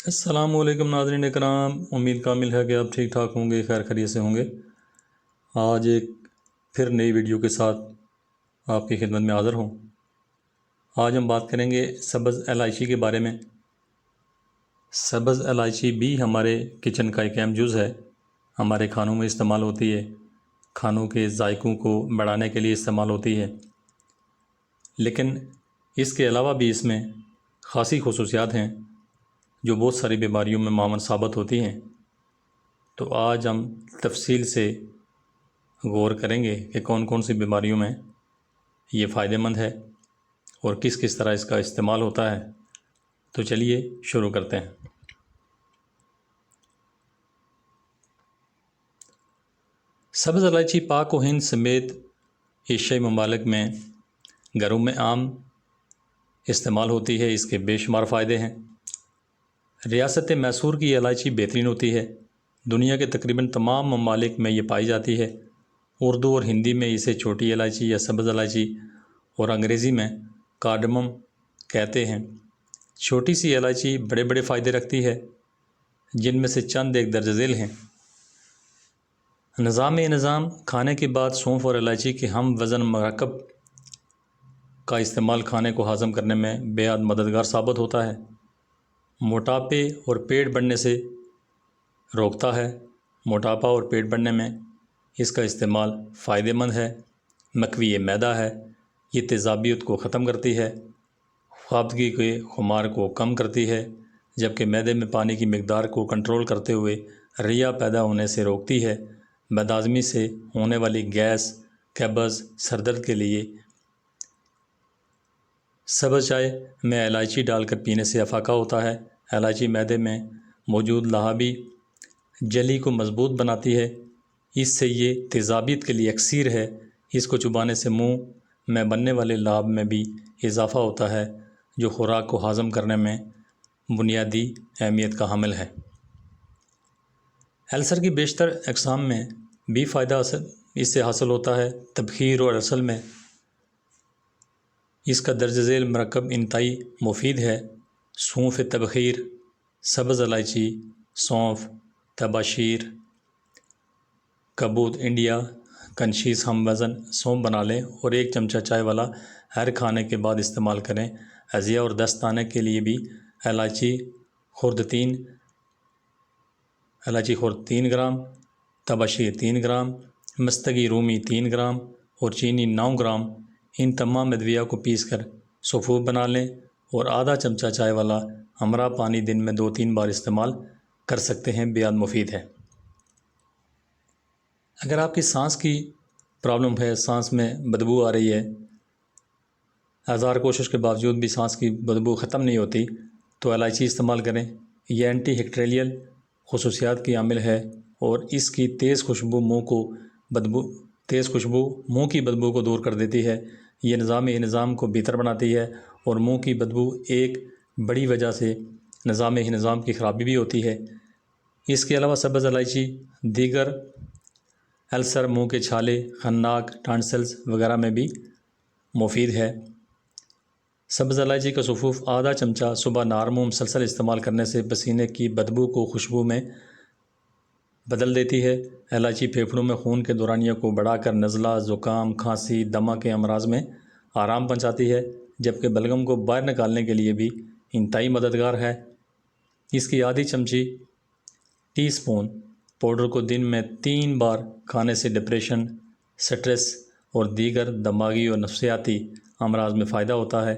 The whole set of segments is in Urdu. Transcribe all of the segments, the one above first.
السلام علیکم ناظرین کرام، امید کامل ہے کہ آپ ٹھیک ٹھاک ہوں گے، خیر خیریت سے ہوں گے۔ آج ایک پھر نئی ویڈیو کے ساتھ آپ کی خدمت میں حاضر ہوں۔ آج ہم بات کریں گے سبز الائچی کے بارے میں۔ سبز الائچی بھی ہمارے کچن کا ایک اہم جز ہے، ہمارے کھانوں میں استعمال ہوتی ہے، کھانوں کے ذائقوں کو بڑھانے کے لیے استعمال ہوتی ہے، لیکن اس کے علاوہ بھی اس میں خاصی خصوصیات ہیں جو بہت ساری بیماریوں میں معاون ثابت ہوتی ہیں۔ تو آج ہم تفصیل سے غور کریں گے کہ کون کون سی بیماریوں میں یہ فائدہ مند ہے اور کس کس طرح اس کا استعمال ہوتا ہے۔ تو چلیے شروع کرتے ہیں۔ سبز الائچی پاک و ہند سمیت ایشیائی ممالک میں گھروں میں عام استعمال ہوتی ہے۔ اس کے بے شمار فائدے ہیں۔ ریاست میسور کی الائچی بہترین ہوتی ہے۔ دنیا کے تقریباً تمام ممالک میں یہ پائی جاتی ہے۔ اردو اور ہندی میں اسے چھوٹی الائچی یا سبز الائچی اور انگریزی میں کارڈمم کہتے ہیں۔ چھوٹی سی الائچی بڑے بڑے فائدے رکھتی ہے، جن میں سے چند ایک درج ذیل ہیں۔ نظام کھانے کے بعد سونف اور الائچی کے ہم وزن مرکب کا استعمال کھانے کو ہضم کرنے میں بے حد مددگار ثابت ہوتا ہے۔ موٹاپے اور پیٹ بڑھنے سے روکتا ہے۔ موٹاپا اور پیٹ بڑھنے میں اس کا استعمال فائدہ مند ہے۔ مکوی معدہ ہے، یہ تیزابیت کو ختم کرتی ہے، خوابگی کے خمار کو کم کرتی ہے، جبکہ معدے میں پانی کی مقدار کو کنٹرول کرتے ہوئے ریا پیدا ہونے سے روکتی ہے۔ بدہضمی سے ہونے والی گیس، قبض، سر درد کے لیے سبز چائے میں الائچی ڈال کر پینے سے افاقہ ہوتا ہے۔ الائچی معدے میں موجود لہابی جلی کو مضبوط بناتی ہے، اس سے یہ تیزابیت کے لیے اکسیر ہے۔ اس کو چبانے سے منہ میں بننے والے لعاب میں بھی اضافہ ہوتا ہے، جو خوراک کو ہضم کرنے میں بنیادی اہمیت کا حامل ہے۔ السر کی بیشتر اقسام میں بھی فائدہ اس سے حاصل ہوتا ہے۔ تبخیر اور السر میں اس کا درج ذیل مرکب انتہائی مفید ہے۔ سونف تبخیر، سبز الائچی، سونف، تباشیر، کبوت انڈیا کنشیز ہم وزن سونف بنا لیں اور ایک چمچہ چائے والا ہر کھانے کے بعد استعمال کریں۔ ازیا اور دست آنے کے لیے بھی الائچی خرد 3 گرام، تباشیر 3 گرام، مستگی رومی 3 گرام اور چینی 9 گرام، ان تمام ادویہ کو پیس کر سفوف بنا لیں اور آدھا چمچہ چائے والا ہمراہ پانی دن میں 2-3 بار استعمال کر سکتے ہیں، بے حد مفید ہے۔ اگر آپ کی سانس کی پرابلم ہے، سانس میں بدبو آ رہی ہے، ہزار کوشش کے باوجود بھی سانس کی بدبو ختم نہیں ہوتی، تو الائچی استعمال کریں۔ یہ اینٹی ہیکٹریلیل خصوصیات کی حامل ہے اور اس کی تیز خوشبو منہ کی بدبو کو دور کر دیتی ہے۔ یہ نظام کو بہتر بناتی ہے اور منہ کی بدبو ایک بڑی وجہ سے نظام کی خرابی بھی ہوتی ہے۔ اس کے علاوہ سبز الائچی دیگر السر، منہ کے چھالے، خناق، ٹانسلز وغیرہ میں بھی مفید ہے۔ سبز الائچی کا سفوف آدھا چمچہ صبح نار منہ مسلسل استعمال کرنے سے پسینے کی بدبو کو خوشبو میں بدل دیتی ہے۔ الائچی پھیپھڑوں میں خون کے دورانیہ کو بڑھا کر نزلہ، زکام، کھانسی، دمہ کے امراض میں آرام پہنچاتی ہے، جبکہ بلغم کو باہر نکالنے کے لیے بھی انتہائی مددگار ہے۔ اس کی آدھی چمچی ٹی اسپون پاؤڈر کو دن میں 3 بار کھانے سے ڈپریشن، سٹریس اور دیگر دماغی اور نفسیاتی امراض میں فائدہ ہوتا ہے۔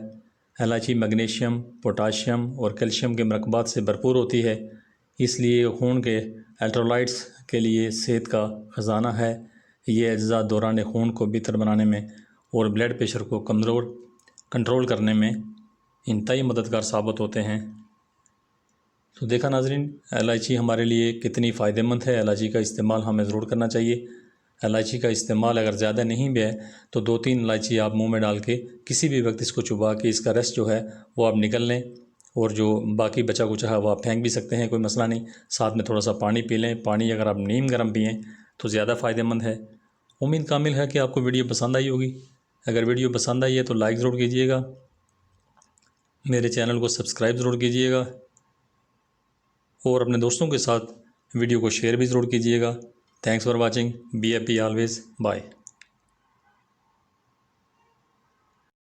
الائچی میگنیشیم، پوٹاشیم اور کیلشیم کے مرکبات سے بھرپور ہوتی ہے، اس لیے یہ خون کے الیکٹرولائٹس کے لیے صحت کا خزانہ ہے۔ یہ اجزاء دوران خون کو بہتر بنانے میں اور بلڈ پریشر کو کنٹرول کرنے میں انتہائی مددگار ثابت ہوتے ہیں۔ تو دیکھا ناظرین، الائچی ہمارے لیے کتنی فائدہ مند ہے۔ الائچی کا استعمال ہمیں ضرور کرنا چاہیے۔ الائچی کا استعمال اگر زیادہ نہیں بھی ہے تو 2-3 الائچی آپ منہ میں ڈال کے کسی بھی وقت اس کو چبا کے اس کا رس جو ہے وہ آپ نکل لیں، اور جو باقی بچا کچا ہے وہ آپ پھینک بھی سکتے ہیں، کوئی مسئلہ نہیں۔ ساتھ میں تھوڑا سا پانی پی لیں۔ پانی اگر آپ نیم گرم پئیں تو زیادہ فائدہ مند ہے۔ امید کامل ہے کہ آپ کو ویڈیو پسند آئی ہوگی۔ اگر ویڈیو پسند آئی ہے تو لائک ضرور کیجیے گا، میرے چینل کو سبسکرائب ضرور کیجیے گا۔ اور اپنے دوستوں کے ساتھ ویڈیو کو شیئر بھی ضرور کیجیے گا۔ Thanks for watching, be happy always, bye.